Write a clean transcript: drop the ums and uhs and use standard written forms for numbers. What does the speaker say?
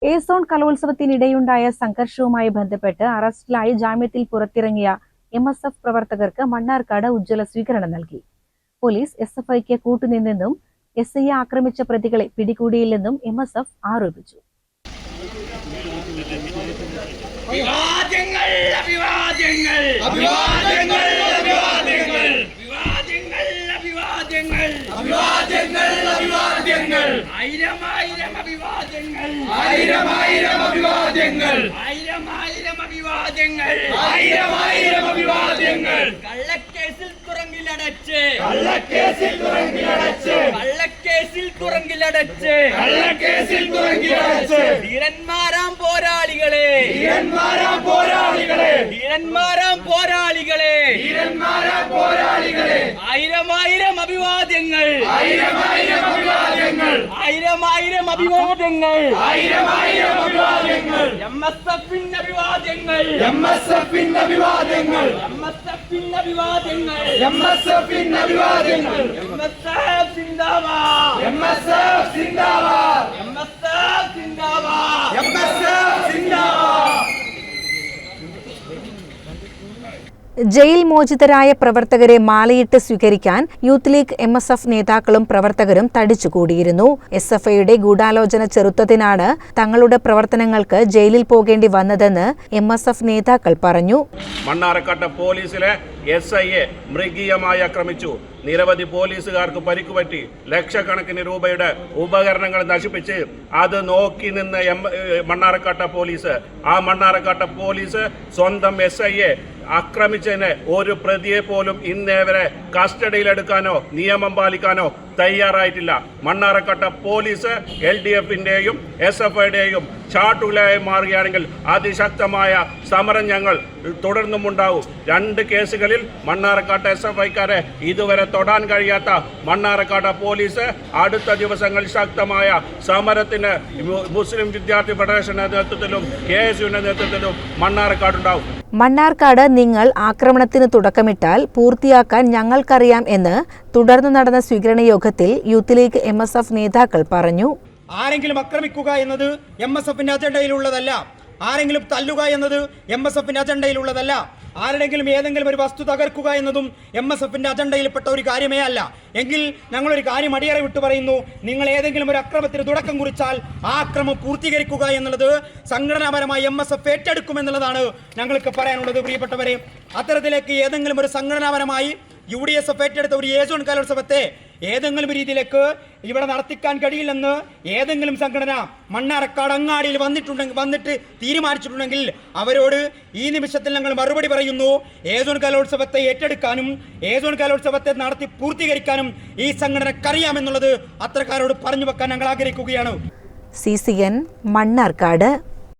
A zone കലോത്സവത്തിനിടെയുണ്ടായ സംഘർഷവുമായി ബന്ധപ്പെട്ട് അറസ്റ്റിലായി ജാമ്യത്തിൽ പുറത്തിറങ്ങിയ MSF പ്രവർത്തകർക്ക് മണ്ണാർക്കാട് ഉജ്ജ്വല സ്വീകരണം നൽകി. പോലീസ് SFIക്ക് കൂട്ടുനിന്നെന്നും SIയെ ആക്രമിച്ച പ്രതികളെ പിടികൂടിയില്ലെന്നും MSF ആരോപിച്ചു. ധീരന്മാരാം പോരാളികളെ ആയിരം അഭിവാദ്യങ്ങൾ MSFിന്റെ അഭിവാദ്യങ്ങൾ ജയിൽ മോചിതരായ പ്രവർത്തകരെ മാലയിട്ട് സ്വീകരിക്കാൻ യൂത്ത് ലീഗ് MSF നേതാക്കളും പ്രവർത്തകരും തടിച്ചുകൂടിയിരുന്നു. SFIയുടെ ഗൂഢാലോചന ചെറുത്തതിനാണ് തങ്ങളുടെ പ്രവർത്തനങ്ങൾക്ക് ജയിലിൽ പോകേണ്ടി വന്നതെന്ന് MSF നേതാക്കൾ പറഞ്ഞു. മണ്ണാർക്കാട് പോലീസിലെ SIയെ മൃഗീയമായി ആക്രമിച്ചു. നിരവധി പോലീസുകാർക്ക് പരിക്കുപറ്റി. ലക്ഷക്കണക്കിന് രൂപയുടെ ഉപകരണങ്ങൾ നശിപ്പിച്ച് അത് നോക്കി നിന്ന് മണ്ണാർക്കാട് പോലീസ്. ആ മണ്ണാർക്കാട് പോലീസ് സ്വന്തം SIയെ ആക്രമിച്ചതിന് ഒരു പ്രതിയെ പോലും ഇന്നേവരെ കസ്റ്റഡിയിലെടുക്കാനോ നിയമം പാലിക്കാനോ തയ്യാറായിട്ടില്ല. മണ്ണാർക്കാട് പോലീസ് LDFന്റെയും SFIയുടെയും ചാട്ടുകളായി മാറുകയാണെങ്കിൽ അതിശക്തമായ സമരം ഞങ്ങൾ തുടർന്നുമുണ്ടാവും. 2 കേസുകളിൽ മണ്ണാർക്കാട് SFIക്കാരെ ഇതുവരെ തൊടാൻ കഴിയാത്ത മണ്ണാർക്കാട് പോലീസ് അടുത്ത ദിവസങ്ങളിൽ ശക്തമായ സമരത്തിന് മുസ്ലിം വിദ്യാർത്ഥി ഫെഡറേഷന്റെ നേതൃത്വത്തിലും KSUവിന്റെ നേതൃത്വത്തിലും മണ്ണാർക്കാടുണ്ടാവും. മണ്ണാർക്കാട് നിങ്ങൾ ആക്രമണത്തിന് തുടക്കമിട്ടാൽ പൂർത്തിയാക്കാൻ ഞങ്ങൾക്കറിയാം എന്ന് തുടർന്ന് നടന്ന സ്വീകരണ യോഗത്തിൽ യൂത്ത് ലീഗ് MSF നേതാക്കൾ പറഞ്ഞു. ആരെങ്കിലും ആക്രമിക്കുക എന്നത് MSFന്റെ അജണ്ടയിലുള്ളതല്ല. ആരെങ്കിലും തല്ലുക എന്നത് MSFന്റെ അജണ്ടയിലുള്ളതല്ല. ആരുടെങ്കിലും ഏതെങ്കിലും ഒരു വസ്തു തകർക്കുക എന്നതും MSFന്റെ അജണ്ടയിൽപ്പെട്ട ഒരു കാര്യമേ അല്ല. എങ്കിൽ ഞങ്ങളൊരു കാര്യം അടിയറ വിട്ടു പറയുന്നു. നിങ്ങൾ ഏതെങ്കിലും ഒരു അക്രമത്തിന് തുടക്കം കുറിച്ചാൽ ആ അക്രമം പൂർത്തീകരിക്കുക എന്നുള്ളത് സംഘടനാപരമായി MSF ഏറ്റെടുക്കുമെന്നുള്ളതാണ് ഞങ്ങൾക്ക് പറയാനുള്ളത്. പ്രിയപ്പെട്ടവരെ, അത്തരത്തിലേക്ക് ഏതെങ്കിലും ഒരു സംഘടനാപരമായി UDSF ഏറ്റെടുത്ത ഒരു A സോൺ കലോത്സവത്തെ ഏതെങ്കിലും രീതിയിലേക്ക് ഇവിടെ നടത്തിക്കാൻ കഴിയില്ലെന്ന് ഏതെങ്കിലും സംഘടന മണ്ണാർക്കാട് അങ്ങാടിയിൽ വന്നിട്ട് തീരുമാനിച്ചിട്ടുണ്ടെങ്കിൽ അവരോട് ഈ നിമിഷത്തിൽ ഞങ്ങൾ മറുപടി പറയുന്നു. A സോൺ കലോത്സവത്തെ ഏറ്റെടുക്കാനും A സോൺ കലോത്സവത്തെ നടത്തി പൂർത്തീകരിക്കാനും ഈ സംഘടനക്കറിയാമെന്നുള്ളത് അത്രക്കാരോട് പറഞ്ഞു വെക്കാൻ ഞങ്ങൾ ആഗ്രഹിക്കുകയാണ്. CCN മണ്ണാർക്കാട്.